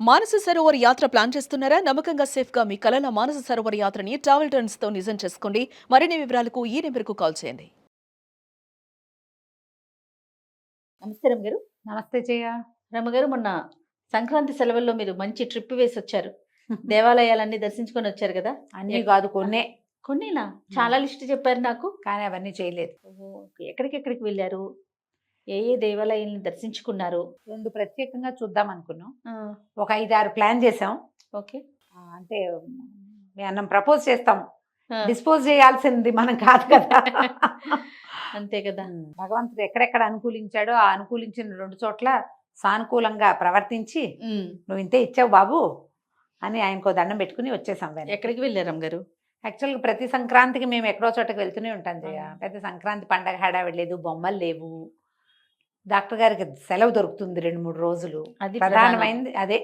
మానస సరోవర్ యాత్ర ప్లాన్ చేస్తున్నారా? నమ్మకంగా సేఫ్ గా మీ కలల మానస సరోవర్ యాత్రని ట్రావెల్ టర్న్స్ తో నిజం చేసుకోండి. మరిన్ని వివరాలకు ఈ నెంబర్కు కాల్ చేయండి. నమస్తే రమ్మగారు. నమస్తే జయ. రమ్మగారు, మొన్న సంక్రాంతి సెలవుల్లో మీరు మంచి ట్రిప్ వేసి వచ్చారు. దేవాలయాలన్నీ దర్శించుకొని వచ్చారు కదా? అన్నీ కాదు, కొన్నే. కొన్నేనా? చాలా లిస్ట్ చెప్పారు నాకు. కానీ అవన్నీ చేయలేదు. ఓహో, ఎక్కడికెక్కడికి వెళ్ళారు? ఏ ఏ దేవాలయాలను దర్శించుకున్నారు? 2 ప్రత్యేకంగా చూద్దాం అనుకున్నాం. ఒక 5-6 ప్లాన్ చేసాం. ఓకే. అంటే మనం ప్రపోజ్ చేస్తాం, డిస్పోజ్ చేయాల్సింది మనం కాదు కదా. అంతే కదా. భగవంతుడు ఎక్కడెక్కడ అనుకూలించాడో ఆ అనుకూలించిన 2 చోట్ల సానుకూలంగా ప్రవర్తించి నువ్వు ఇంతే ఇచ్చావు బాబు అని ఆయనకో దండం పెట్టుకుని వచ్చేసాం. ఎక్కడికి వెళ్ళారు రమ్మగారు? యాక్చువల్గా ప్రతి సంక్రాంతికి మేము ఎక్కడో చోటకి వెళ్తూనే ఉంటాం జయ. పెద్ద సంక్రాంతి పండగ హడావిడి లేదు, బొమ్మలు లేవు, డాక్టర్ గారికి సెలవు దొరుకుతుంది 2-3 రోజులు. అది ప్రధానమైంది అదే.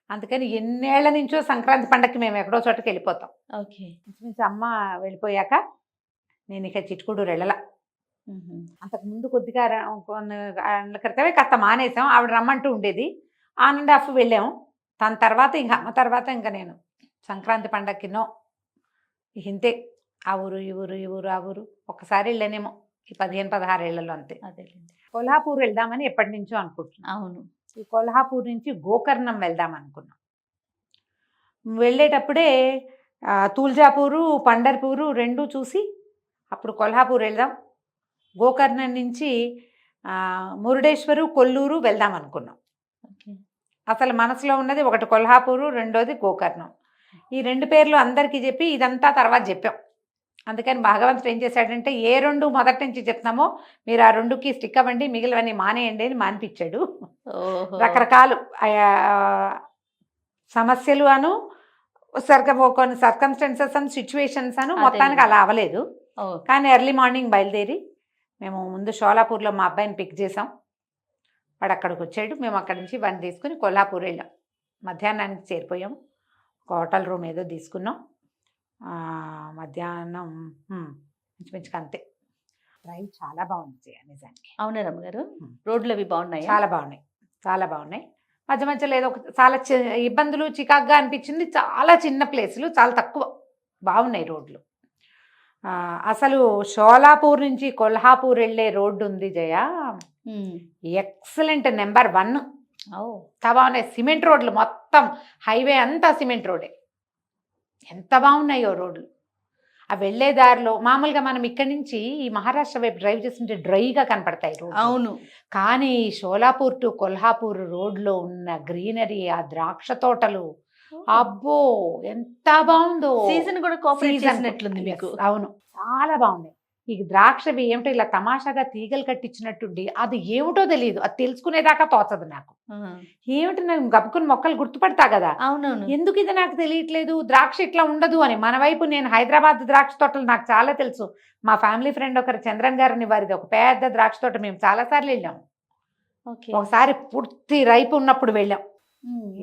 అందుకని ఎన్నేళ్ల నుంచో సంక్రాంతి పండగకి మేము ఎక్కడో చోటకి వెళ్ళిపోతాం. ఓకే. ఇంచుమించు అమ్మ వెళ్ళిపోయాక నేను ఇక చిట్కుడూరు వెళ్ళలా. అంతకుముందు కొద్దిగా కొన్ని ఏళ్ల క్రితమే కాస్త మానేసాం. ఆవిడ రమ్మంటూ ఉండేది, ఆన్ అండ్ ఆఫ్ వెళ్ళాము. తన తర్వాత ఇంకా అమ్మ తర్వాత ఇంకా నేను సంక్రాంతి పండగకినో ఇంతే. ఆ ఊరు ఈ ఊరు ఈ ఊరు ఆ ఊరు ఒక్కసారి వెళ్ళానేమో ఈ 15-16 ఏళ్లలో, అంతే. అదేలేండి. కొల్హాపూర్ వెళ్దామని ఎప్పటి నుంచో అనుకుంటున్నాం. అవును. ఈ కొల్హాపూర్ నుంచి గోకర్ణం వెళ్దాం అనుకున్నాం. వెళ్ళేటప్పుడే తుల్జాపూరు పండర్పూరు 2 చూసి అప్పుడు కొల్హాపూర్ వెళ్దాం. గోకర్ణం నుంచి మురుడేశ్వరు కొల్లూరు వెళ్దాం అనుకున్నాం. ఓకే. అసలు మనసులో ఉన్నది ఒకటి కొల్హాపూరు, రెండోది గోకర్ణం. ఈ 2 పేర్లు అందరికీ చెప్పి ఇదంతా తర్వాత చెప్పాం. అందుకని భగవంతుడు ఏం చేశాడంటే, ఏ 2 మొదటి నుంచి చెప్తామో మీరు ఆ 2కి స్టిక్ అవ్వండి, మిగిలినవన్నీ మానేయండి అని మానిపించాడు. రకరకాలు సమస్యలు అను కొన్ని సర్కమ్స్టెన్సెస్ అండ్ సిచ్యువేషన్స్ అను మొత్తానికి అలా అవ్వలేదు. కానీ ఎర్లీ మార్నింగ్ బయలుదేరి మేము ముందు షోలాపూర్లో మా అబ్బాయిని పిక్ చేసాం. వాడు అక్కడికి వచ్చాడు. మేము అక్కడి నుంచి బండి తీసుకుని కొల్హాపూర్ వెళ్ళాం. మధ్యాహ్నానికి చేరిపోయాం. ఒక హోటల్ రూమ్ ఏదో తీసుకున్నాం. మధ్యాహ్నం ఇంచుమించుగా అంతే. డ్రైవ్ చాలా బాగుంది నిజానికి. అవునా రమ్మగారు? రోడ్లు అవి బాగున్నాయి? చాలా బాగున్నాయి, చాలా బాగున్నాయి. మధ్య మధ్యలో ఏదో ఒక చాలా ఇబ్బందులు చికాగ్గా అనిపించింది. చాలా చిన్న ప్లేసులు, చాలా తక్కువ బాగున్నాయి రోడ్లు. అసలు షోలాపూర్ నుంచి కొల్హాపూర్ వెళ్ళే రోడ్డు ఉంది జయ, ఎక్సలెంట్, నెంబర్ 1. బాగున్నాయి. సిమెంట్ రోడ్లు, మొత్తం హైవే అంతా సిమెంట్ రోడ్డే. ఎంత బాగున్నాయో రోడ్లు. ఆ వెళ్ళే దారిలో మామూలుగా మనం ఇక్కడి నుంచి ఈ మహారాష్ట్ర వైపు డ్రైవ్ చేస్తుంటే డ్రైగా కనపడతాయి రోడ్లు. అవును. కానీ షోలాపూర్ టు కొల్హాపూర్ రోడ్లో ఉన్న గ్రీనరీ, ఆ ద్రాక్ష తోటలు, అబ్బో ఎంత బాగుందో. సీజన్ కూడా కోఆపరేట్ చేసినట్లుంది మీకు. అవును, చాలా బాగున్నాయి. ఈ ద్రాక్షవి ఏమిటో ఇలా తమాషాగా తీగలు కట్టించినట్టుండి, అది ఏమిటో తెలియదు, అది తెలుసుకునేదాకా తోచదు నాకు. ఏమిటి, నేను గబుకుని మొక్కలు గుర్తుపడతా కదా, అవునవును, ఎందుకు ఇది నాకు తెలియట్లేదు, ద్రాక్ష ఇట్లా ఉండదు అని. మన వైపు నేను హైదరాబాద్ ద్రాక్ష తోటలు నాకు చాలా తెలుసు. మా ఫ్యామిలీ ఫ్రెండ్ ఒకరు చంద్రన్ గారిని, వారిది ఒక పెద్ద ద్రాక్ష తోట, మేము చాలాసార్లు వెళ్ళాము. ఒకసారి పూర్తి రైపు ఉన్నప్పుడు వెళ్ళాం.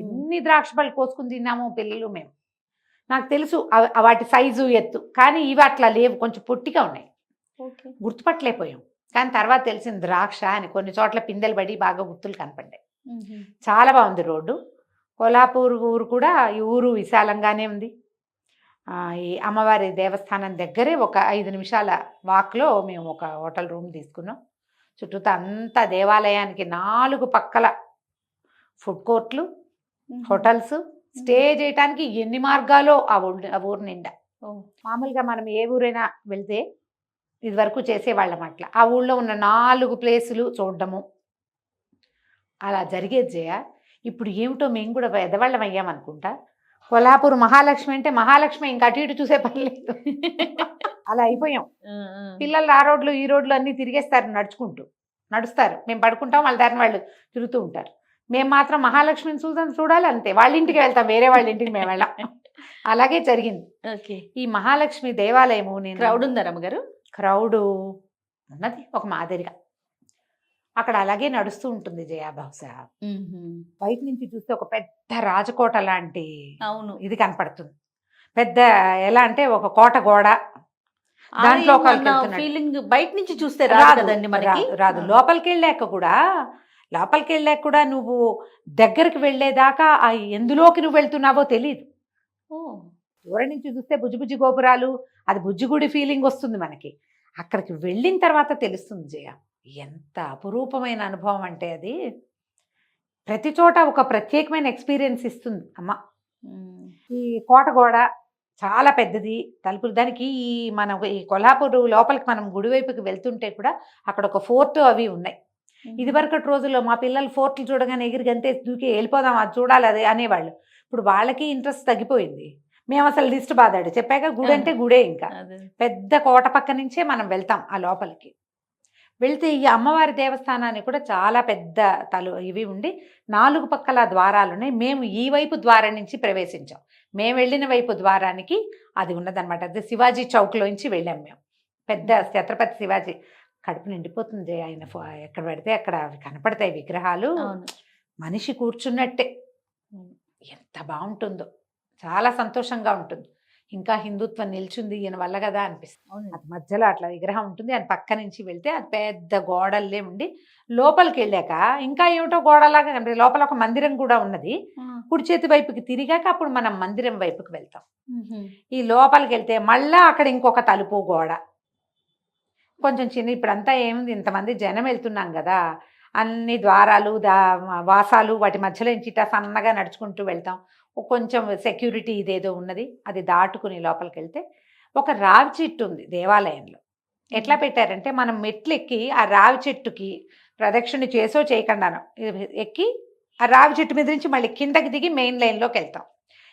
ఎన్ని ద్రాక్ష పళ్ళు కోసుకుని తిన్నాము పిల్లలు మేము. నాకు తెలుసు వాటి సైజు, ఎత్తు. కానీ ఇవి అట్లా లేవు, కొంచెం పొట్టిగా ఉన్నాయి, గుర్తుపట్టలేకపోయాం. కానీ తర్వాత తెలిసింది ద్రాక్ష అని. కొన్ని చోట్ల పిందెలు పడి బాగా గుర్తులు కనపడ్డాయి. చాలా బాగుంది రోడ్డు. కొల్హాపూర్ ఊరు కూడా, ఈ ఊరు విశాలంగానే ఉంది. ఈ అమ్మవారి దేవస్థానం దగ్గరే ఒక 5 నిమిషాల వాక్లో మేము ఒక హోటల్ రూమ్ తీసుకున్నాం. చుట్టూతా అంతా దేవాలయానికి 4 పక్కల ఫుడ్ కోర్ట్లు, హోటల్స్, స్టే చేయటానికి ఎన్ని మార్గాలో ఆ ఊరు నిండా. మామూలుగా మనం ఏ ఊరైనా వెళ్తే ఇది వరకు చేసేవాళ్ళం అట్లా, ఆ ఊళ్ళో ఉన్న 4 ప్లేసులు చూడడము అలా జరిగేది జయ. ఇప్పుడు ఏమిటో మేము కూడా పెద్దవాళ్ళం అయ్యామనుకుంటా. కొల్హాపూర్ మహాలక్ష్మి అంటే మహాలక్ష్మి, ఇంకా అటు ఇటు చూసే పని లేదు, అలా అయిపోయాం. పిల్లలు ఆ రోడ్లు ఈ రోడ్లు అన్నీ తిరిగేస్తారు, నడుస్తారు. మేము పడుకుంటాం, వాళ్ళ దారిని వాళ్ళు తిరుగుతూ ఉంటారు. మేము మాత్రం మహాలక్ష్మిని చూడాలి, అంతే. వాళ్ళ ఇంటికి వెళ్తాం, వేరే వాళ్ళ ఇంటికి మేము వెళ్ళాం. అలాగే జరిగింది. ఈ మహాలక్ష్మి దేవాలయము, నేను క్రౌడ్ ఉందా రమ్మగారు? క్రౌడు ఉన్నది ఒక మాదిరిగా. అక్కడ అలాగే నడుస్తూ ఉంటుంది జయ. బహుశా బయట నుంచి చూస్తే ఒక పెద్ద రాజకోట లాంటి ఇది కనపడుతుంది. పెద్ద ఎలా అంటే ఒక కోట గోడ, దాంట్లో ఫీలింగ్ బయట నుంచి చూస్తే రాదు. లోపలికి వెళ్ళాక కూడా లోపలికి వెళ్ళాక కూడా నువ్వు దగ్గరికి వెళ్ళేదాకా ఆ ఎందులోకి నువ్వు వెళ్తున్నావో తెలియదు. ఓ దూరం నుంచి చూస్తే బుజ్జి బుజ్జి గోపురాలు, అది బుజ్జిగుడి ఫీలింగ్ వస్తుంది మనకి. అక్కడికి వెళ్ళిన తర్వాత తెలుస్తుంది జయ, ఎంత అపురూపమైన అనుభవం అంటే అది. ప్రతి చోట ఒక ప్రత్యేకమైన ఎక్స్పీరియన్స్ ఇస్తుంది అమ్మ. ఈ కోట గోడ చాలా పెద్దది, తలుపులు దానికి ఈ మన ఈ కొల్హాపూర్ లోపలికి మనం గుడి వైపుకి వెళ్తుంటే కూడా అక్కడ ఒక ఫోర్ట్ అవి ఉన్నాయి. ఇదివరకటి రోజుల్లో మా పిల్లలు ఫోర్ట్లు చూడగానే ఎగిరి గంతే దూకి వెళ్ళిపోదాం అది చూడాలి అది అనేవాళ్ళు. ఇప్పుడు వాళ్ళకి ఇంట్రెస్ట్ తగ్గిపోయింది. మేము అసలు లిస్ట్ బాదాడు చెప్పాక గుడి అంటే గుడే. ఇంకా పెద్ద కోట పక్క నుంచే మనం వెళ్తాం ఆ లోపలికి. వెళ్తే ఈ అమ్మవారి దేవస్థానాన్ని కూడా చాలా పెద్ద ఇవి ఉండి 4 పక్కల ద్వారాలు ఉన్నాయి. మేము ఈ వైపు ద్వారం నుంచి ప్రవేశించాం. మేము వెళ్ళిన వైపు ద్వారానికి అది ఉన్నదన్నమాట. అది శివాజీ చౌక్లోంచి వెళ్ళాం మేము. పెద్ద ఛత్రపతి శివాజీ. కడుపు నిండిపోతుంది ఆయన ఎక్కడ పెడితే అక్కడ కనపడతాయి విగ్రహాలు, మనిషి కూర్చున్నట్టే. ఎంత బాగుంటుందో, చాలా సంతోషంగా ఉంటుంది. ఇంకా హిందుత్వం నిల్చుంది ఈయన వల్ల కదా అనిపిస్తుంది. అది మధ్యలో అట్లా విగ్రహం ఉంటుంది. ఆయన పక్క నుంచి వెళ్తే అది పెద్ద గోడల్లే ఉండి లోపలికి వెళ్ళాక ఇంకా ఏమిటో గోడలాగా కనిపిస్తుంది. లోపల ఒక మందిరం కూడా ఉన్నది. కుడి చేతి వైపుకి తిరిగాక అప్పుడు మనం మందిరం వైపుకి వెళ్తాం. ఈ లోపలికి వెళ్తే మళ్ళా అక్కడ ఇంకొక తలుపు గోడ కొంచెం చిన్న. ఇప్పుడంతా ఏముంది, ఇంతమంది జనం వెళ్తున్నాం కదా, అన్ని ద్వారాలు వాసాలు వాటి మధ్యలో నుంచి ఇట్లా సన్నగా నడుచుకుంటూ వెళ్తాం. కొంచెం సెక్యూరిటీ ఇదేదో ఉన్నది. అది దాటుకుని లోపలికి వెళ్తే ఒక రావి చెట్టు ఉంది దేవాలయంలో. ఎట్లా పెట్టారంటే మనం మెట్లు ఎక్కి ఆ రావి చెట్టుకి ప్రదక్షిణ చేసో చేయకుండానో ఎక్కి ఆ రావి చెట్టు మీద నుంచి మళ్ళీ కిందకి దిగి మెయిన్ లైన్లోకి వెళ్తాం.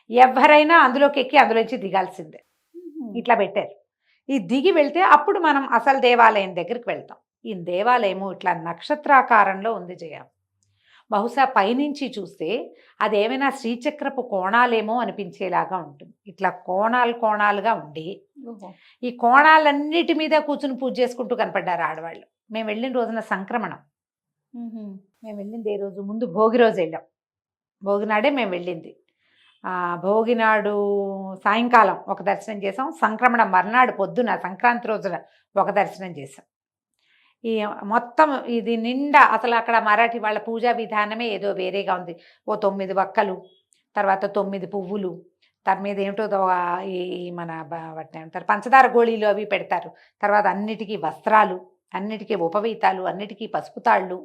ఎవరైనా అందులోకి ఎక్కి అందులోంచి దిగాల్సిందే. ఇట్లా పెట్టారు. ఈ దిగి వెళ్తే అప్పుడు మనం అసలు దేవాలయం దగ్గరికి వెళ్తాం. ఈ దేవాలయము ఇట్లా నక్షత్రాకారంలో ఉంది జయ. బహుశా పైనుంచి చూస్తే అదేమైనా శ్రీచక్రపు కోణాలేమో అనిపించేలాగా ఉంటుంది. ఇట్లా కోణాలుగా ఉండి ఈ కోణాలన్నిటి మీద కూర్చుని పూజ చేసుకుంటూ కనపడ్డారు ఆడవాళ్ళు. మేము వెళ్ళిన రోజున సంక్రమణం. మేము వెళ్ళింది ఏ రోజు, ముందు భోగి రోజు వెళ్ళాం. భోగి నాడే మేము వెళ్ళింది. భోగి నాడు సాయంకాలం ఒక దర్శనం చేసాం. సంక్రమణ మర్నాడు పొద్దున సంక్రాంతి రోజున ఒక దర్శనం చేసాం. ఈ మొత్తం ఇది నిండా అసలు అక్కడ మరాఠీ వాళ్ళ పూజా విధానమే ఏదో వేరేగా ఉంది. ఓ 9 వక్కలు, తర్వాత 9 పువ్వులు, దాని మీద ఏమిటో ఈ మన వాటిని ఏమంటారు పంచదార గోళీలు అవి పెడతారు. తర్వాత అన్నిటికీ వస్త్రాలు, అన్నిటికీ ఉపవీతాలు, అన్నిటికీ పసుపు తాళ్ళు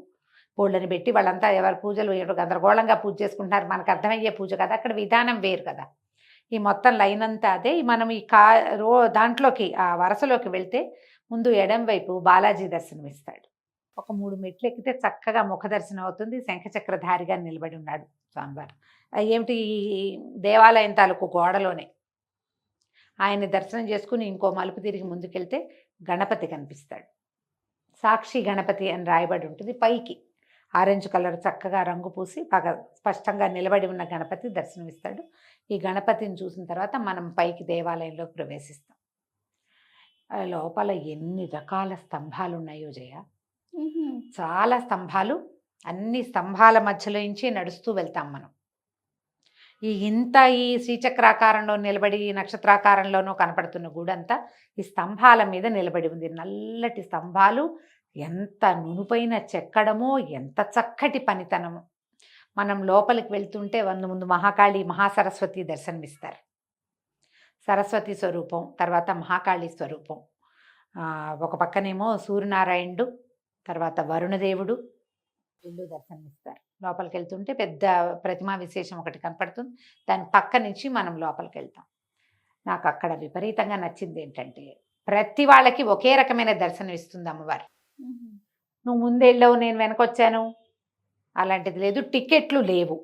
బోళ్ళని పెట్టి వాళ్ళంతా ఎవరి పూజలు గందరగోళంగా పూజ చేసుకుంటున్నారు. మనకు అర్థమయ్యే పూజ కదా, అక్కడ విధానం వేరు కదా. ఈ మొత్తం లైన్ అంతా అదే. మనం ఈ దాంట్లోకి ఆ వరసలోకి వెళ్తే ముందు ఎడం వైపు బాలాజీ దర్శనం ఇస్తాడు. ఒక 3 మెట్లు ఎక్కితే చక్కగా ముఖ దర్శనం అవుతుంది. శంఖచక్రధారిగా నిలబడి ఉన్నాడు స్వామివారు. ఏమిటి ఈ దేవాలయం తాలూకు గోడలోనే. ఆయన దర్శనం చేసుకుని ఇంకో మలుపు తిరిగి ముందుకెళ్తే గణపతి కనిపిస్తాడు. సాక్షి గణపతి అని రాయబడి ఉంటుంది. పైకి ఆరెంజ్ కలర్ చక్కగా రంగు పూసి బాగా స్పష్టంగా నిలబడి ఉన్న గణపతి దర్శనమిస్తాడు. ఈ గణపతిని చూసిన తర్వాత మనం పైకి దేవాలయంలో ప్రవేశిస్తాం. లోపల ఎన్ని రకాల స్తంభాలు ఉన్నాయో జయ, చాలా స్తంభాలు. అన్ని స్తంభాల మధ్యలో నుంచి నడుస్తూ వెళ్తాం మనం. ఈ శ్రీచక్రాకారంలో నిలబడి నక్షత్రాకారంలోనూ కనపడుతున్న గూడంతా ఈ స్తంభాల మీద నిలబడి ఉంది. నల్లటి స్తంభాలు, ఎంత నునుపైన చెక్కడమో, ఎంత చక్కటి పనితనము. మనం లోపలికి వెళ్తుంటే ముందు మహాకాళి మహాసరస్వతి దర్శనమిస్తారు. సరస్వతి స్వరూపం, తర్వాత మహాకాళి స్వరూపం. ఒక పక్కనేమో సూర్యనారాయణుడు, తర్వాత వరుణదేవుడు రెండు దర్శనమిస్తారు. లోపలికి వెళ్తుంటే పెద్ద ప్రతిమా విశేషం ఒకటి కనపడుతుంది. దాని పక్క నుంచి మనం లోపలికి వెళ్తాం. నాకు అక్కడ విపరీతంగా నచ్చింది ఏంటంటే ప్రతి వాళ్ళకి ఒకే రకమైన దర్శనం ఇస్తుంది అమ్మవారు. నువ్వు ముందెళ్ళావు, నేను వెనకొచ్చాను అలాంటిది లేదు. టికెట్లు లేవు,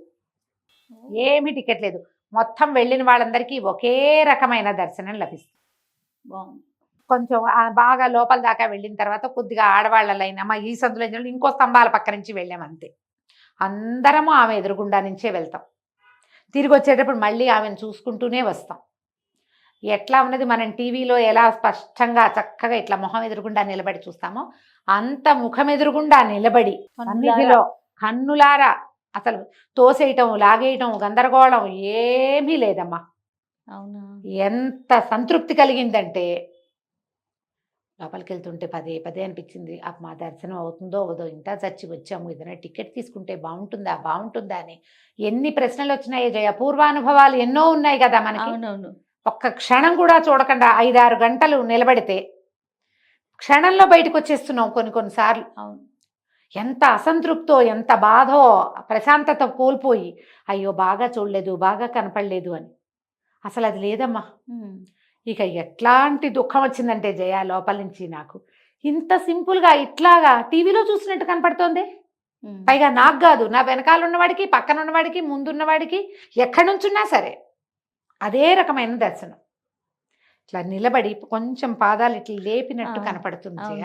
ఏమీ టికెట్ లేదు. మొత్తం వెళ్ళిన వాళ్ళందరికీ ఒకే రకమైన దర్శనం లభిస్తుంది. కొంచెం బాగా లోపల దాకా వెళ్ళిన తర్వాత కొద్దిగా ఆడవాళ్ళ లైన్ అమ్మ ఈ సందులో ఇంకో స్తంభాల పక్క నుంచి వెళ్ళాం అంతే. అందరము ఆమె ఎదురుగుండా నుంచే వెళ్తాం. తిరిగి వచ్చేటప్పుడు మళ్ళీ ఆమెను చూసుకుంటూనే వస్తాం. ఎట్లా ఉన్నది మనం టీవీలో ఎలా స్పష్టంగా చక్కగా ఇట్లా మొహం ఎదురుగుండా నిలబడి చూస్తామో అంత ముఖం ఎదురుగుండా నిలబడి సన్నిధిలో కన్నులారా అసలు తోసేయటం, లాగేయటం, గందరగోళం ఏమీ లేదమ్మా. అవునా? ఎంత సంతృప్తి కలిగిందంటే లోపలికి వెళ్తుంటే పదే పదే అనిపించింది మా దర్శనం అవుతుందో అవదో, ఇంత చచ్చి వచ్చాము, ఏదైనా టికెట్ తీసుకుంటే బాగుంటుందా బాగుంటుందా అని ఎన్ని ప్రశ్నలు వచ్చినాయో జయ. పూర్వానుభవాలు ఎన్నో ఉన్నాయి కదా మనకి. అవునవును. ఒక్క క్షణం కూడా చూడకుండా 5-6 గంటలు నిలబడితే క్షణంలో బయటకు వచ్చేస్తున్నాం కొన్నిసార్లు. అవును. ఎంత అసంతృప్తో, ఎంత బాధో, ప్రశాంతత కోల్పోయి అయ్యో బాగా చూడలేదు, బాగా కనపడలేదు అని. అసలు అది లేదమ్మా. ఇక ఎట్లాంటి దుఃఖం వచ్చిందంటే జయ, లోపల నుంచి నాకు ఇంత సింపుల్గా ఇట్లాగా టీవీలో చూసినట్టు కనపడుతోంది. పైగా నాకు కాదు, నా వెనకాల ఉన్నవాడికి, పక్కన ఉన్నవాడికి, ముందున్నవాడికి, ఎక్కడి నుంచున్నా సరే అదే రకమైన దర్శనం. ఇట్లా నిలబడి కొంచెం పాదాలు ఇట్లా లేపినట్టు కనపడుతుంది జయ.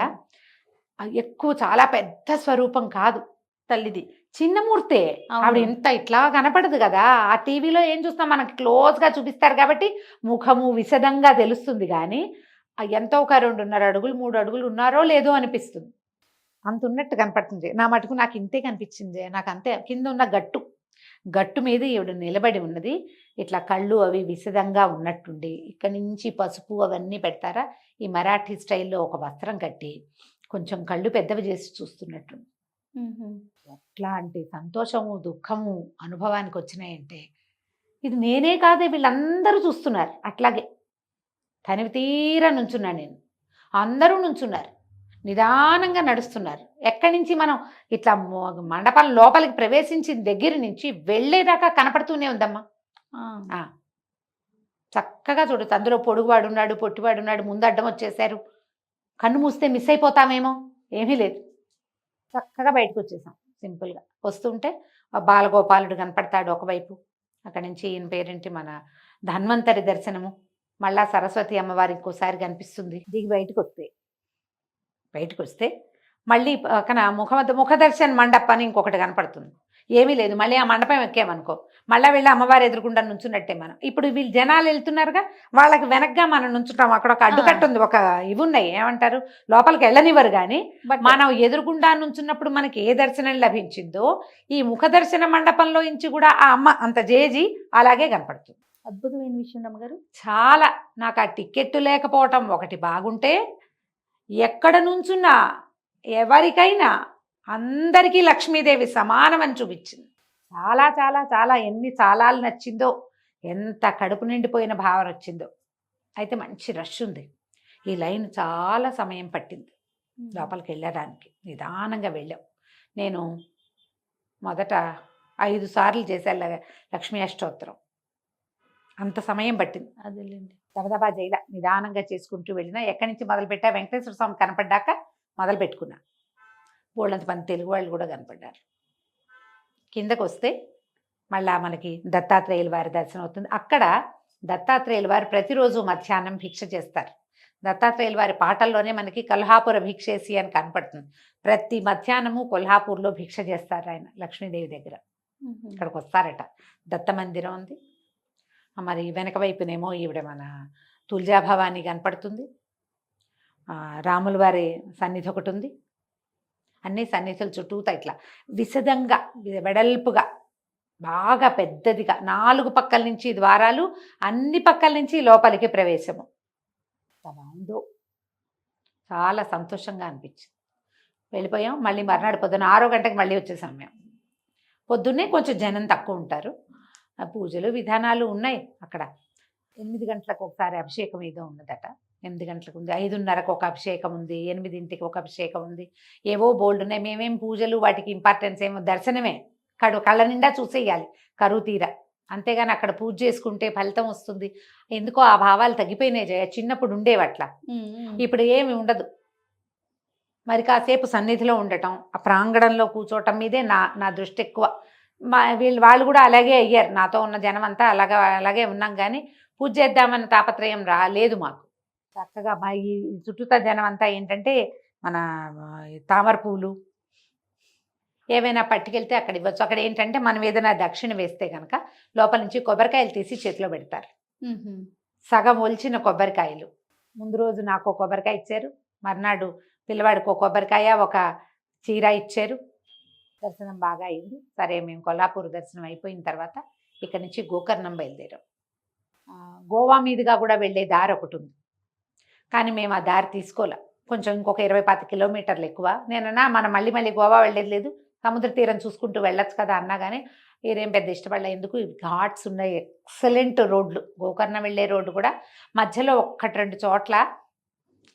ఎక్కువ చాలా పెద్ద స్వరూపం కాదు తల్లిది, చిన్న మూర్తే. ఆవిడ ఇంత ఇట్లా కనపడదు కదా. ఆ టీవీలో ఏం చూస్తాం, మనకి క్లోజ్గా చూపిస్తారు కాబట్టి ముఖము విశదంగా తెలుస్తుంది, కానీ ఎంతో ఒక 2.5 అడుగులు 3 అడుగులు ఉన్నారో లేదో అనిపిస్తుంది. అంత ఉన్నట్టు కనపడుతుంది. నా మటుకు నాకు ఇంతే కనిపించింది. నాకు అంతే. కింద ఉన్న గట్టు మీద ఈవిడ నిలబడి ఉన్నది. ఇట్లా కళ్ళు అవి విశదంగా ఉన్నట్టుండి, ఇక్కడి నుంచి పసుపు అవన్నీ పెడతారా, ఈ మరాఠీ స్టైల్లో ఒక వస్త్రం కట్టి కొంచెం కళ్ళు పెద్దవి చేసి చూస్తున్నట్టు. ఎట్లాంటి సంతోషము దుఃఖము అనుభవానికి వచ్చినాయంటే, ఇది నేనే కాదే, వీళ్ళందరూ చూస్తున్నారు. అట్లాగే తనివి తీరా నుంచున్నాను నేను, అందరూ నుంచున్నారు, నిదానంగా నడుస్తున్నారు. ఎక్కడి నుంచి మనం ఇట్లా మండపం లోపలికి ప్రవేశించిన దగ్గర నుంచి వెళ్ళేదాకా కనపడుతూనే ఉందమ్మా. చక్కగా చూడచ్చు. అందులో పొడుగువాడున్నాడు, పొట్టివాడున్నాడు, ముందు అడ్డం వచ్చేసారు. కన్ను మూస్తే మిస్ అయిపోతామేమో, ఏమీ లేదు. చక్కగా బయటకు వచ్చేసాం సింపుల్గా. వస్తుంటే బాలగోపాలుడు కనపడతాడు ఒకవైపు. అక్కడి నుంచి ఈయన పేరేంటి, మన ధన్వంతరి దర్శనము. మళ్ళా సరస్వతి అమ్మవారి ఇంకోసారి కనిపిస్తుంది. దిగి బయటకు వస్తే మళ్ళీ పక్కన ముఖ దర్శన మండపం అని ఇంకొకటి కనపడుతుంది. ఏమీ లేదు. మళ్ళీ ఆ మండపం ఎక్కామనుకో, మళ్ళీ వెళ్ళి అమ్మవారి ఎదురుకుండా నుంచున్నట్టే మనం. ఇప్పుడు వీళ్ళు జనాలు వెళ్తున్నారుగా, వాళ్ళకి వెనక్గా మనం నుంచుంటాం. అక్కడ ఒక అడ్డుకట్ట ఉంది, ఒక ఇవి ఉన్నాయి, ఏమంటారు, లోపలికి వెళ్ళనివ్వరు. కానీ మనం ఎదురుగుండా నుంచున్నప్పుడు మనకి ఏ దర్శనం లభించిందో, ఈ ముఖ దర్శన మండపంలో నుంచి కూడా ఆ అమ్మ అంత జేజీ అలాగే కనపడుతుంది. అద్భుతమైన విషయం అమ్మగారు. చాలా. నాకు ఆ టికెట్ లేకపోవటం ఒకటి బాగుంటే, ఎక్కడ నుంచున్నా ఎవరికైనా అందరికీ లక్ష్మీదేవి సమానమని చూపించింది. చాలా చాలా చాలా ఎన్ని చాలాలు నచ్చిందో, ఎంత కడుపు నిండిపోయిన భావన వచ్చిందో. అయితే మంచి రష్ ఉంది. ఈ లైన్ చాలా సమయం పట్టింది లోపలికి వెళ్ళడానికి. నిదానంగా వెళ్ళాం. నేను మొదట 5 సార్లు చేశాను లక్ష్మీ అష్టోత్తరం. అంత సమయం పట్టింది. అదేలేండి. దబదబా జైలా నిదానంగా చేసుకుంటూ వెళ్ళినా. ఎక్కడి నుంచి మొదలుపెట్టా, వెంకటేశ్వర స్వామి కనపడ్డాక మొదలు పెట్టుకున్నా. బోళ్ళంత మంది తెలుగు వాళ్ళు కూడా కనపడ్డారు. కిందకు వస్తే మళ్ళా మనకి దత్తాత్రేయుల వారి దర్శనం అవుతుంది. అక్కడ దత్తాత్రేయుల వారు ప్రతిరోజు మధ్యాహ్నం భిక్ష చేస్తారు. దత్తాత్రేయుల వారి పాటల్లోనే మనకి కొల్హాపుర భిక్షేసి అని కనపడుతుంది. ప్రతి మధ్యాహ్నము కొల్హాపూర్లో భిక్ష చేస్తారు ఆయన, లక్ష్మీదేవి దగ్గర. ఇక్కడికి వస్తారట. దత్త మందిరం ఉంది. మరి వెనక వైపునేమో ఈవిడ మన తుల్జాభవాని కనపడుతుంది. రాముల వారి సన్నిధి ఒకటి ఉంది. అన్ని సన్నిధుల చుట్టూతా ఇట్లా విశదంగా వెడల్పుగా బాగా పెద్దదిగా 4 పక్కల నుంచి ద్వారాలు, అన్ని పక్కల నుంచి లోపలికి ప్రవేశము. బాగుందో, చాలా సంతోషంగా అనిపించింది. వెళ్ళిపోయాం. మళ్ళీ మర్నాడు పొద్దున్న 6 గంటలకు మళ్ళీ వచ్చేసాం మేము. పొద్దున్నే కొంచెం జనం తక్కువ ఉంటారు. పూజలు విధానాలు ఉన్నాయి అక్కడ. 8 గంటలకు ఒకసారి అభిషేకం ఏదో ఉన్నదట. 8 గంటలకు ఉంది, 5:30కు ఒక అభిషేకం ఉంది, 8ంటికి ఒక అభిషేకం ఉంది. ఏవో బోల్డ్ ఉన్నాయి. మేమేం పూజలు వాటికి ఇంపార్టెన్స్ ఏమో, దర్శనమే కళ్ళ నిండా చూసేయాలి కరువు తీరా. అంతేగాని అక్కడ పూజ చేసుకుంటే ఫలితం వస్తుంది, ఎందుకో ఆ భావాలు తగ్గిపోయినాయి జయ. చిన్నప్పుడు ఉండేవట్లా, ఇప్పుడు ఏమి ఉండదు. మరి కాసేపు సన్నిధిలో ఉండటం, ఆ ప్రాంగణంలో కూర్చోవటం మీదే నా దృష్టి ఎక్కువ. వాళ్ళు కూడా అలాగే అయ్యారు. నాతో ఉన్న జనం అంతా అలాగే ఉన్నాం, కానీ పూజ చేద్దామన్న తాపత్రయం రాలేదు మాకు. చక్కగా మా ఈ చుట్టూతా జనం అంతా ఏంటంటే మన తామర పువ్వులు ఏవైనా పట్టుకెళ్తే అక్కడ ఇవ్వచ్చు. అక్కడ ఏంటంటే మనం ఏదైనా దక్షిణ వేస్తే కనుక లోపల నుంచి కొబ్బరికాయలు తీసి చేతిలో పెడతారు. సగం ఒలిచిన కొబ్బరికాయలు. ముందు రోజు నాకు కొబ్బరికాయ ఇచ్చారు, మర్నాడు పిల్లవాడికి ఒక కొబ్బరికాయ, ఒక చీర ఇచ్చారు. దర్శనం బాగా అయింది. సరే, మేము కొల్హాపూర్ దర్శనం అయిపోయిన తర్వాత ఇక్కడి నుంచి గోకర్ణం బయలుదేరాం. గోవా మీదుగా కూడా వెళ్ళే దారి ఒకటి ఉంది, కానీ మేము ఆ దారి తీసుకోలే. కొంచెం ఇంకొక 20-25 కిలోమీటర్లు ఎక్కువ. నేనన్నా మనం మళ్ళీ మళ్ళీ గోవా వెళ్ళేది లేదు, సముద్ర తీరం చూసుకుంటూ వెళ్ళొచ్చు కదా అన్నా కానీ మీరేం పెద్ద ఇష్టపడలే. ఎందుకు ఘాట్స్ ఉన్నాయి, ఎక్సలెంట్ రోడ్లు. గోకర్ణ వెళ్ళే రోడ్డు కూడా మధ్యలో 1-2 చోట్ల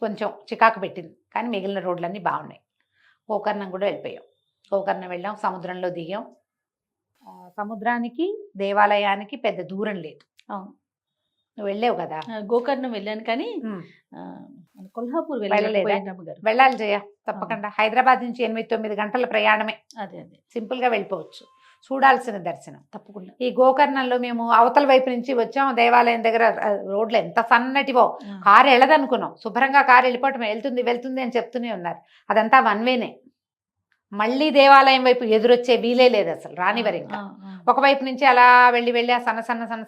కొంచెం చికాకు పెట్టింది, కానీ మిగిలిన రోడ్లన్నీ బాగున్నాయి. గోకర్ణం కూడా వెళ్ళిపోయాం. గోకర్ణం వెళ్ళాం, సముద్రంలో దిగాం. సముద్రానికి దేవాలయానికి పెద్ద దూరం లేదు. అవును. నువ్వు వెళ్ళావు కదా. గోకర్ణం వెళ్ళాను కానీ మన కొల్హాపూర్ వెళ్ళలేదా? వెళ్ళలేకపోయాను రమ్మగారు. వెళ్ళాలి జయ, తప్పకుండా. హైదరాబాద్ నుంచి 8-9 గంటల ప్రయాణమే, అదే అదే సింపుల్గా వెళ్ళిపోవచ్చు. చూడాల్సిన దర్శనం. తప్పకుండా. ఈ గోకర్ణంలో మేము అవతల వైపు నుంచి వచ్చాం, దేవాలయం దగ్గర రోడ్లు ఎంత సన్నటివో, కారు వెళ్ళదనుకున్నాం. శుభ్రంగా కారు వెళ్ళిపోవటం, వెళ్తుంది అని చెప్తూనే ఉన్నారు. అదంతా వన్ వేనే. మళ్ళీ దేవాలయం వైపు ఎదురొచ్చే వీలే లేదు అసలు, రానివారు ఇంకా. ఒకవైపు నుంచి అలా వెళ్ళి ఆ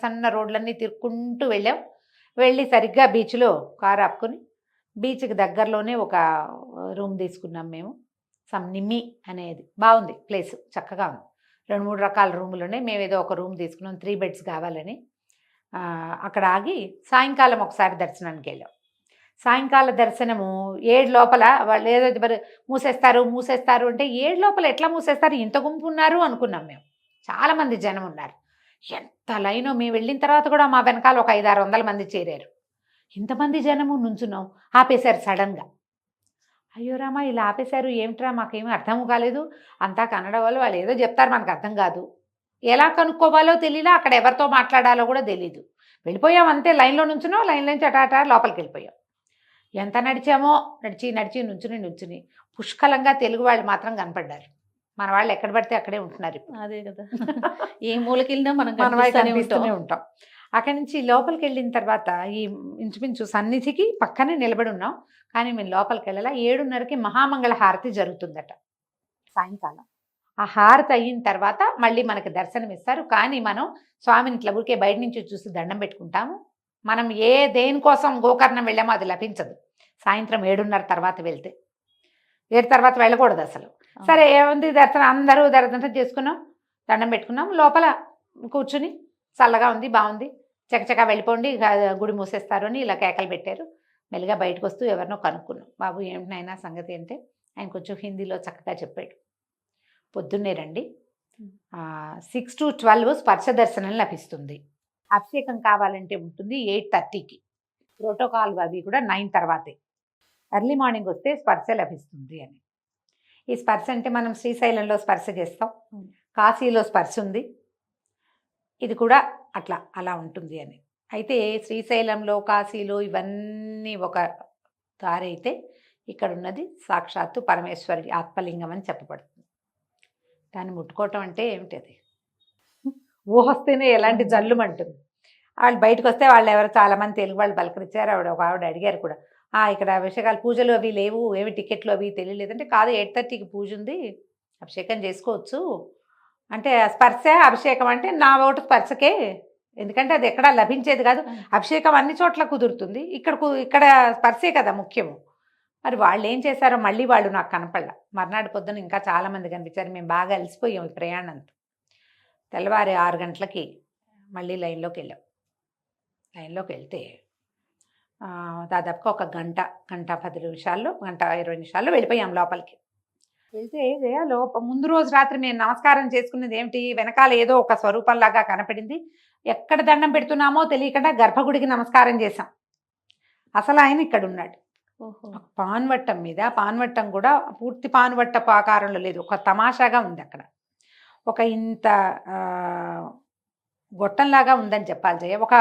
సన్న రోడ్లన్నీ తిరుక్కుంటూ వెళ్ళాం. వెళ్ళి సరిగ్గా బీచ్లో కారు ఆపుకొని బీచ్కి దగ్గరలోనే ఒక రూమ్ తీసుకున్నాం మేము. నిమ్మి అనేది బాగుంది ప్లేస్, చక్కగా ఉంది. 2-3 రకాల రూములు ఉన్నాయి. మేము ఏదో ఒక రూమ్ తీసుకున్నాం, 3 బెడ్స్ కావాలని. అక్కడ ఆగి సాయంకాలం ఒకసారి దర్శనానికి వెళ్ళాం. సాయంకాల దర్శనము 7 లోపల వాళ్ళు ఏదో మూసేస్తారు అంటే 7 లోపల ఎట్లా మూసేస్తారు, ఇంత గుంపు ఉన్నారు అనుకున్నాం మేము. చాలామంది జనం ఉన్నారు, ఎంత లైనో. మేము వెళ్ళిన తర్వాత కూడా మా వెనకాల ఒక 500-600 మంది చేరారు. ఇంతమంది జనము నుంచున్నాం, ఆపేశారు సడన్గా. అయ్యో రామా, ఇలా ఆపేశారు ఏమిట్రా, మాకేమీ అర్థం కాలేదు. అంతా కన్నడ వాళ్ళు ఏదో చెప్తారు, మనకు అర్థం కాదు. ఎలా కనుక్కోవాలో తెలియలా, అక్కడ ఎవరితో మాట్లాడాలో కూడా తెలీదు. వెళ్ళిపోయాం అంతే, లైన్లో నుంచున్నాం, లైన్ నుంచి అటాటా లోపలికి వెళ్ళిపోయాం. ఎంత నడిచామో, నడిచి నుంచుని పుష్కలంగా తెలుగు వాళ్ళు మాత్రం కనపడ్డారు. మన వాళ్ళు ఎక్కడ పడితే అక్కడే ఉంటున్నారు ఇప్పుడు. అదే కదా, ఏ మూలకి వెళ్ళినా మనం కనిపిస్తూనే ఉంటాం. అక్కడి నుంచి లోపలికి వెళ్ళిన తర్వాత ఈ ఇంచుమించు సన్నిధికి పక్కనే నిలబడి ఉన్నాం, కానీ మేము లోపలికి వెళ్ళాల. 7:30కి మహామంగళ హారతి జరుగుతుందట సాయంకాలం. ఆ హారతి అయిన తర్వాత మళ్ళీ మనకి దర్శనం ఇస్తారు. కానీ మనం స్వామిని ఇట్లా ఊరికే బయట నుంచి చూసి దండం పెట్టుకుంటాము. మనం దేనికోసం గోకర్ణం వెళ్ళామో అది లభించదు. సాయంత్రం 7:30 తర్వాత వెళ్తే, 7 తర్వాత వెళ్ళకూడదు అసలు. సరే ఏముంది, దర్శనం అందరూ దర్శనం చేసుకున్నాం, దండం పెట్టుకున్నాం. లోపల కూర్చుని చల్లగా ఉంది, బాగుంది, చకచకా వెళ్ళిపోండి, గుడి మూసేస్తారు అని ఇలా కేకలు పెట్టారు. మెల్లిగా బయటకు వస్తూ ఎవరినో కనుక్కున్నాం. బాబు ఏమిటైనా సంగతి అంటే ఆయన కొంచెం హిందీలో చక్కగా చెప్పాడు. పొద్దున్నే రండి, 6 to 12 స్పర్శ దర్శనం లభిస్తుంది. అభిషేకం కావాలంటే ఉంటుంది 8:30కి. ప్రోటోకాల్ అవి కూడా 9 తర్వాతే. ఎర్లీ మార్నింగ్ వస్తే స్పర్శ లభిస్తుంది అని. ఈ స్పర్శ అంటే మనం శ్రీశైలంలో స్పర్శ చేస్తాం, కాశీలో స్పర్శ ఉంది, ఇది కూడా అలా ఉంటుంది అని. అయితే శ్రీశైలంలో కాశీలో ఇవన్నీ ఒక దారి అయితే, ఇక్కడ ఉన్నది సాక్షాత్తు పరమేశ్వరి ఆత్మలింగం అని చెప్పబడుతుంది. దాన్ని ముట్టుకోవటం అంటే ఏమిటది, ఊహొస్తేనే ఎలాంటి జల్లుమంటుంది. వాళ్ళు బయటకు వస్తే వాళ్ళు ఎవరు చాలామంది తెలుగు వాళ్ళు పలకరించారు. ఒక ఆవిడ అడిగారు కూడా, ఇక్కడ అభిషేకాలు పూజలు అవి లేవు, ఏమి టికెట్లు అవి తెలియలేదంటే, కాదు 8:30కి పూజ ఉంది, అభిషేకం చేసుకోవచ్చు అంటే. స్పర్శ అభిషేకం అంటే నా ఓటు స్పర్శకే, ఎందుకంటే అది ఎక్కడా లభించేది కాదు. అభిషేకం అన్ని చోట్ల కుదురుతుంది, ఇక్కడ స్పర్శే కదా ముఖ్యము. మరి వాళ్ళు ఏం చేశారో మళ్ళీ వాళ్ళు నాకు కనపడలా. మర్నాడు పొద్దున ఇంకా చాలామంది కనిపించారు. మేము బాగా అలసిపోయాం ఈ ప్రయాణంతో. తెల్లవారి 6 గంటలకి మళ్ళీ లైన్లోకి వెళ్ళాం. లైన్లోకి వెళ్తే దాదాపుగా ఒక గంట 10 నిమిషాల్లో, 1:20 నిమిషాల్లో వెళ్ళిపోయాం లోపలికి. వెళ్తే ముందు రోజు రాత్రి మేము నమస్కారం చేసుకున్నది ఏమిటి, వెనకాల ఏదో ఒక స్వరూపంలాగా కనపడింది. ఎక్కడ దండం పెడుతున్నామో తెలియకుండా గర్భగుడికి నమస్కారం చేశాం. అసలు ఆయన ఇక్కడ ఉన్నాడు. పాన్వట్టం మీద, పాన్వట్టం కూడా పూర్తి పాన్వట్టపు ఆకారంలో లేదు, ఒక తమాషాగా ఉంది అక్కడ. ఒక ఇంత గొట్టంలాగా ఉందని చెప్పాలి జయ. ఒక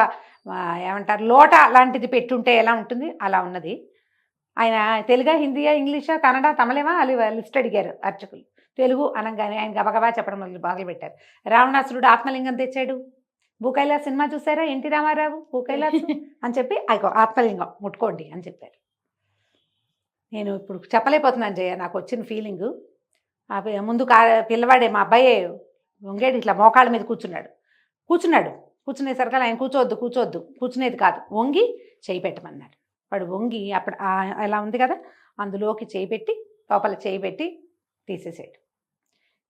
ఏమంటారు, లోట లాంటిది పెట్టుంటే ఎలా ఉంటుంది అలా ఉన్నది. ఆయన తెలుగా, హిందీయా, ఇంగ్లీషా, కన్నడ, తమిళమా అది లిస్ట్ అడిగారు అర్చకులు. తెలుగు అనగానే ఆయన గబగబా చెప్పడం మొదలుపెట్టారు. రావణాసురుడు ఆత్మలింగం తెచ్చాడు, భూకైలాస్ సినిమా చూసారా, ఎన్టీ రామారావు భూకైలాస్ అని చెప్పి ఆత్మలింగం ముట్టుకోండి అని చెప్పారు. నేను ఇప్పుడు చెప్పలేకపోతున్నాను జయ, నాకు వచ్చిన ఫీలింగు. ముందు పిల్లవాడే మా అబ్బాయే వంగేడు, ఇట్లా మోకాళ్ళ మీద కూర్చునేసరికి ఆయన కూర్చోవద్దు కూర్చునేది కాదు, వంగి చేయి పెట్టమన్నారు. వాడు వంగి అప్పుడు అలా ఉంది కదా, అందులోకి చేయి పెట్టి, లోపల చేయి పెట్టి తీసేసాడు.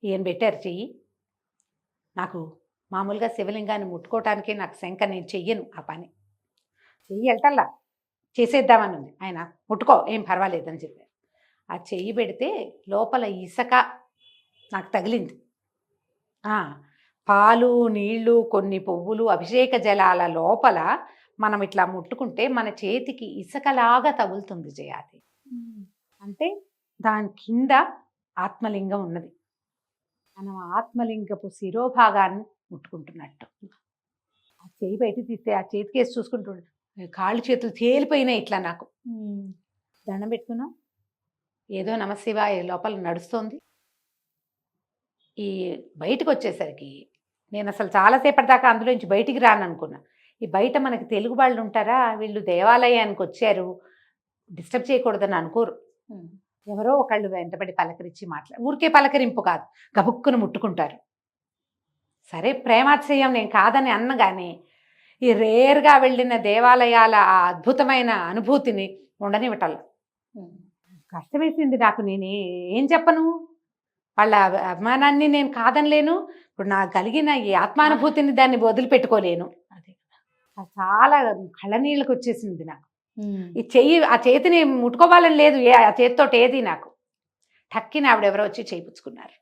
ఈయన పెట్టారు చెయ్యి. నాకు మామూలుగా శివలింగాన్ని ముట్టుకోవటానికి నాకు శంక, నేను చెయ్యను ఆ పని. చెయ్యి వెళ్ళటల్లా, చేసేద్దామని ఉంది. ఆయన ముట్టుకో ఏం పర్వాలేదని చెప్పారు. ఆ చెయ్యి పెడితే లోపల ఇసక నాకు తగిలింది. పాలు నీళ్లు కొన్ని పువ్వులు అభిషేక జలాల లోపల మనం ఇట్లా ముట్టుకుంటే మన చేతికి ఇసకలాగా తగులుతుంది జయాది. అంటే దాని కింద ఆత్మలింగం ఉన్నది. మనం ఆత్మలింగపు శిరోభాగాన్ని ముట్టుకుంటున్నట్టు. ఆ చేయి బయట తీస్తే ఆ చేతికేసి చూసుకుంటుండే కాళ్ళు చేతులు తేలిపోయినాయి ఇట్లా నాకు. దండం పెట్టుకున్నాం, ఏదో నమశివాయ లోపల నడుస్తోంది. ఈ బయటకు వచ్చేసరికి నేను అసలు చాలాసేపటి దాకా అందులోంచి బయటికి రాను అనుకున్నా. ఈ బయట మనకి తెలుగు వాళ్ళు ఉంటారా, వీళ్ళు దేవాలయానికి వచ్చారు డిస్టర్బ్ చేయకూడదని అనుకోరు. ఎవరో ఒకళ్ళు వెంటబడి పలకరించి ఊరికే పలకరింపు కాదు, గబుక్కును ముట్టుకుంటారు. సరే ప్రేమాశ్రయం నేను కాదని అన్నగానే ఈ రేర్గా వెళ్ళిన దేవాలయాల ఆ అద్భుతమైన అనుభూతిని ఉండనివ్వటం కష్టమేసింది నాకు. నేను ఏం చెప్పను, వాళ్ళ అభిమానాన్ని నేను కాదనలేను, ఇప్పుడు నాకు కలిగిన ఈ ఆత్మానుభూతిని దాన్ని వదిలిపెట్టుకోలేను. చాలా కళ్ళనీళ్ళకి వచ్చేసింది నాకు. ఈ ఆ చేతిని ముట్టుకోవాలని లేదు, ఆ చేతితోటి ఏది నాకు. టక్కిన ఆవిడెవరో వచ్చి చేయించుకున్నారు.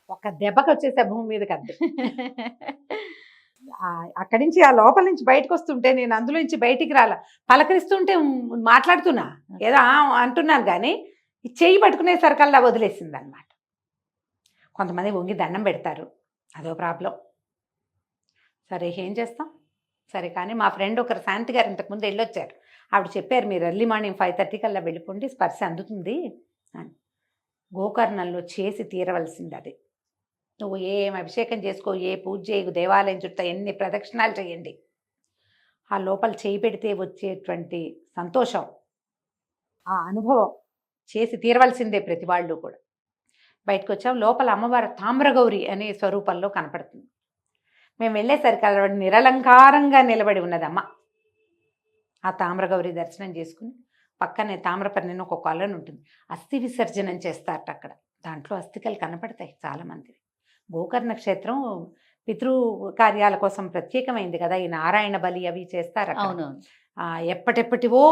ఒక దెబ్బకి వచ్చేసే భూమి మీదకి అద్దె. అక్కడి నుంచి ఆ లోపల నుంచి బయటకు వస్తుంటే నేను అందులో నుంచి బయటికి రాలా. పలకరిస్తుంటే మాట్లాడుతున్నా, ఏదో అంటున్నాను కానీ ఈ చెయ్యి పట్టుకునేసరికల్లా వదిలేసింది అనమాట. కొంతమంది వంగి దండం పెడతారు, అదో ప్రాబ్లం. సరే ఏం చేస్తాం. సరే కానీ మా ఫ్రెండ్ ఒకరు శాంతి గారు ఇంతకుముందు వెళ్ళొచ్చారు. ఆవిడ చెప్పారు మీరు ఎర్లీ మార్నింగ్ 5:30 కల్లా వెళ్ళిపోండి, స్పర్శ అందుతుంది అని. గోకర్ణంలో చేసి తీరవలసింది అది. నువ్వు ఏం అభిషేకం చేసుకో, ఏ పూజ చేయకు, దేవాలయం చుట్టూ ఎన్ని ప్రదక్షిణాలు చేయండి, ఆ లోపల చేయి పెడితే వచ్చేటువంటి సంతోషం, ఆ అనుభవం చేసి తీరవలసిందే ప్రతి వాళ్ళు కూడా. బయటకు వచ్చాం. లోపల అమ్మవారు తామ్రగౌరి అనే స్వరూపంలో కనపడుతుంది. మేము వెళ్ళేసరికి అలా నిరలంకారంగా నిలబడి ఉన్నదమ్మ. ఆ తామ్రగౌరి దర్శనం చేసుకుని పక్కనే తామ్రపర్ణి ఒక కొలను ఉంటుంది, అస్థి విసర్జనం చేస్తారట అక్కడ. దాంట్లో అస్థికలు కనపడతాయి చాలామంది. గోకర్ణ క్షేత్రం పితృ కార్యాల కోసం ప్రత్యేకమైంది కదా, ఈ నారాయణ బలి అవి చేస్తారు. ఎప్పటెప్పటివో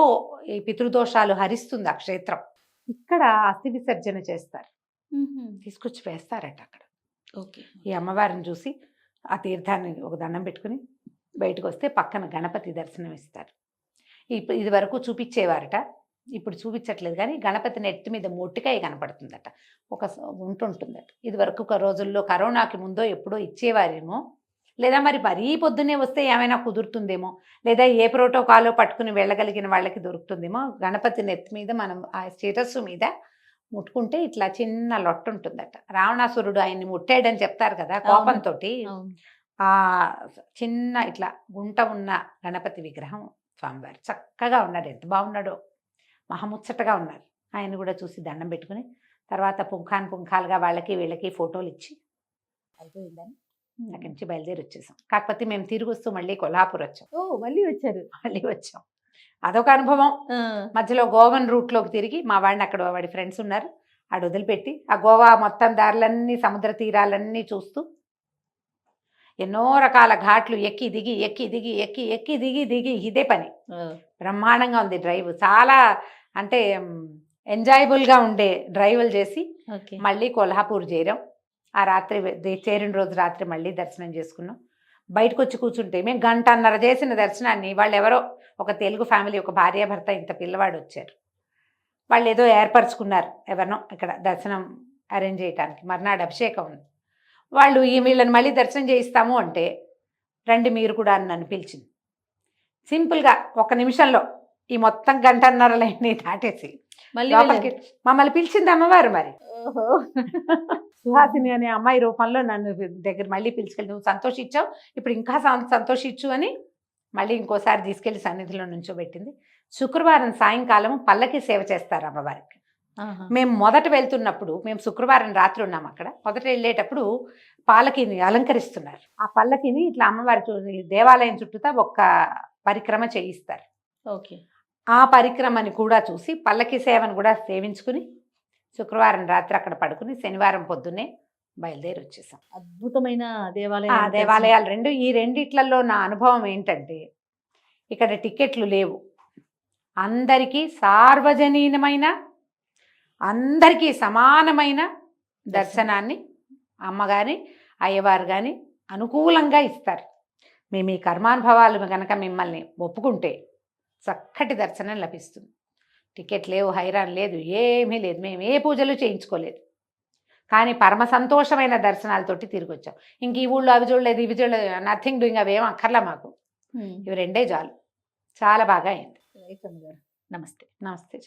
ఈ పితృదోషాలు హరిస్తుంది ఆ క్షేత్రం. ఇక్కడ అస్థి విసర్జన చేస్తారు, తీసుకొచ్చి వేస్తారట అక్కడ. ఈ అమ్మవారిని చూసి ఆ తీర్థాన్ని ఒక దండం పెట్టుకుని బయటకు వస్తే పక్కన గణపతి దర్శనం ఇస్తారు. ఇది వరకు చూపించేవారట, ఇప్పుడు చూపించట్లేదు కానీ గణపతి నెత్తి మీద మొట్టికాయ కనపడుతుందట, ఒక ఉంటుందట. ఇది వరకు ఒక రోజుల్లో కరోనాకి ముందో ఎప్పుడో ఇచ్చేవారేమో, లేదా మరి మరీ పొద్దున్నే వస్తే ఏమైనా కుదురుతుందేమో, లేదా ఏ ప్రోటోకాలో పట్టుకుని వెళ్ళగలిగిన వాళ్ళకి దొరుకుతుందేమో. గణపతి నెత్తి మీద మనం ఆ శిరస్సు మీద ముట్టుకుంటే ఇట్లా చిన్న లొట్ట ఉంటుందట. రావణాసురుడు ఆయన్ని ముట్టాడని చెప్తారు కదా కోపంతో, ఆ చిన్న ఇట్లా గుంట ఉన్న గణపతి విగ్రహం స్వామివారు చక్కగా ఉన్నాడు. ఎంత బాగున్నాడో, మహముచ్చటగా ఉన్నారు. ఆయన కూడా చూసి దండం పెట్టుకుని తర్వాత పుంఖాలుగా వాళ్ళకి వీళ్ళకి ఫోటోలు ఇచ్చి అయిపోయిందని అక్కడి నుంచి బయలుదేరి వచ్చేసాం. కాకపోతే మేము తిరిగి వస్తూ మళ్ళీ కొల్హాపూర్ వచ్చాం. మళ్ళీ వచ్చాం. అదొక అనుభవం. మధ్యలో గోవన్ రూట్లోకి తిరిగి మా వాడిని, అక్కడ వాడి ఫ్రెండ్స్ ఉన్నారు, ఆడు వదిలిపెట్టి ఆ గోవా మొత్తం దారులన్నీ సముద్ర తీరాలన్నీ చూస్తూ ఎన్నో రకాల ఘాట్లు ఎక్కి దిగి ఇదే పని. బ్రహ్మాండంగా ఉంది డ్రైవ్, చాలా అంటే ఎంజాయబుల్గా ఉండే డ్రైవులు చేసి మళ్ళీ కొల్హాపూర్ చేరాం. ఆ రాత్రి చేరిన రోజు రాత్రి మళ్ళీ దర్శనం చేసుకున్నాం. బయటకు వచ్చి కూర్చుంటే మేము 1.5 గంట చేసిన దర్శనాన్ని వాళ్ళు ఎవరో ఒక తెలుగు ఫ్యామిలీ, ఒక భార్యాభర్త ఇంత పిల్లవాడు వచ్చారు. వాళ్ళు ఏదో ఏర్పరచుకున్నారు ఎవరినో ఇక్కడ దర్శనం అరేంజ్ చేయడానికి. మర్నాడు అభిషేకం ఉంది. వాళ్ళు వీళ్ళని మళ్ళీ దర్శనం చేయిస్తాము అంటే రండి మీరు కూడా అని నన్ను పిలిచింది. సింపుల్గా 1 నిమిషంలో ఈ మొత్తం 1.5 గంటన్నర లైన్ని దాటేసి మమ్మల్ని పిలిచింది అమ్మవారు. మరి సుహాసిని అనే అమ్మాయి రూపంలో నన్ను దగ్గర మళ్ళీ పిలుచుకెళ్ళి, నువ్వు సంతోషించావు, ఇప్పుడు ఇంకా సంతోషించు అని మళ్ళీ ఇంకోసారి తీసుకెళ్లి సన్నిధిలో నుంచోబెట్టింది. శుక్రవారం సాయంకాలం పల్లకి సేవ చేస్తారు అమ్మవారికి. మేము మొదట వెళ్తున్నప్పుడు, మేము శుక్రవారం రాత్రి ఉన్నాం అక్కడ. మొదట వెళ్ళేటప్పుడు పాలకిని అలంకరిస్తున్నారు. ఆ పల్లకిని ఇట్లా అమ్మవారి దేవాలయం చుట్టూతా ఒక్క పరిక్రమ చేయిస్తారు. ఆ పరిక్రమని కూడా చూసి పల్లకి సేవను కూడా సేవించుకుని శుక్రవారం రాత్రి అక్కడ పడుకుని శనివారం పొద్దున్నే బయలుదేరి వచ్చేసాం. అద్భుతమైన దేవాలయాలు 2. ఈ రెండిట్లలో నా అనుభవం ఏంటంటే ఇక్కడ టికెట్లు లేవు. అందరికీ సార్వజనీనమైన, అందరికీ సమానమైన దర్శనాన్ని అమ్మగారి అయ్యవారు కానీ అనుకూలంగా ఇస్తారు. మేము ఈ కర్మానుభవాలు కనుక మిమ్మల్ని ఒప్పుకుంటే చక్కటి దర్శనం లభిస్తుంది. టికెట్ లేవు, హైరాన్ లేదు, ఏమీ లేదు. మేము ఏ పూజలు చేయించుకోలేదు, కానీ పరమ సంతోషమైన దర్శనాలతోటి తిరిగి వచ్చాం. ఇంక ఈ ఊళ్ళో అవి చూడలేదు, ఇవి చూడలేదు, నథింగ్ డూయింగ్, అవేం అక్కర్లా మాకు. ఇవి రెండే చాలు. చాలా బాగా అయింది. రైట్ అమ్మగారు. నమస్తే. నమస్తే.